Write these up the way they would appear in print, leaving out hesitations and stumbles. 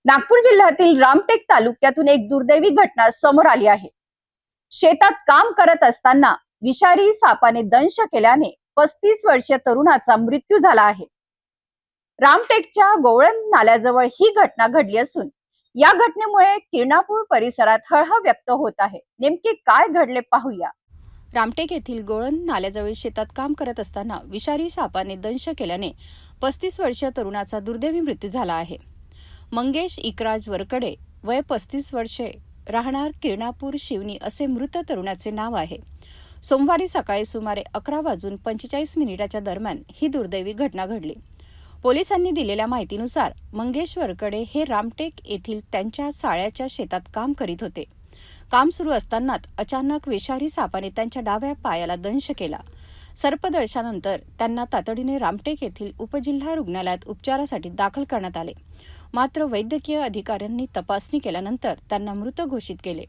नागपूर जिल्ह्यातील रामटेक तालुक्यातून एक दुर्दैवी घटना समोर आली आहे। शेतात काम करत असताना विषारी सापाने दंश केल्याने 35 वर्षीय तरुणाचा मृत्यू झाला आहे। रामटेकच्या गोवळण नाल्याजवळ ही घटना घडली असून या घटनेमुळे किरणापूर परिसरात हळहळ व्यक्त होत आहे। नेमके काय घडले पाहूया। रामटेक येथील गोवळण नाल्याजवळ शेतात काम करत असताना विषारी सापाने दंश केल्याने 35 वर्षीय तरुणाचा दुर्दैवी मृत्यू झाला आहे। मंगेश इकराज वरकडे, वय 35 वर्षे, राहणार किरणापूर शिवनी असे मृत तरुणाचे नाव आहे। सोमवारी सकाळी सुमारे 11:45 दरम्यान ही दुर्दैवी घटना घडली। पोलिसांनी दिलेल्या माहितीनुसार मंगेश वरकडे हे रामटेक येथील त्यांच्या साळ्याच्या शेतात काम करीत होते। काम सुरू असतानाच अचानक विषारी सापाने त्यांच्या डाव्या पायाला दंश केला। सर्पदंशानंतर त्यांना तातडीने रामटेक येथील उपजिल्हा रुग्णालयात उपचारासाठी दाखल करण्यात आले। मात्र वैद्यकीय अधिकाऱ्यांनी तपासणी केल्यानंतर त्यांना मृत घोषित केले।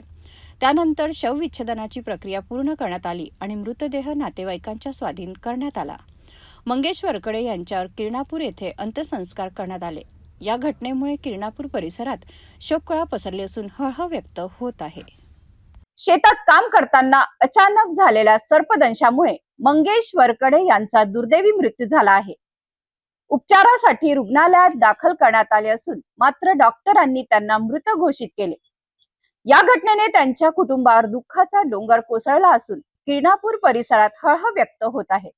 त्यानंतर शवविच्छेदनाची प्रक्रिया पूर्ण करण्यात आली आणि मृतदेह नातेवाईकांच्या स्वाधीन करण्यात आला। मंगेश वरकडे यांच्यावर किरणापूर येथे अंत्यसंस्कार करण्यात आले। या घटनेमुळे किरणापूर परिसरात शोककळा पसरली असून हळहळ व्यक्त होत आहे। शेतात काम करताना अचानक झालेल्या सर्पदंशामुळे मंगेश वरकडे यांचा दुर्दैवी मृत्यू झाला आहे। उपचारासाठी रुग्णालयात दाखल करण्यात आले असून मात्र डॉक्टरांनी त्यांना मृत घोषित केले। या घटनेने त्यांच्या कुटुंबावर दुःखाचा डोंगर कोसळला असून किरणापूर परिसरात हळहळ व्यक्त होत आहे।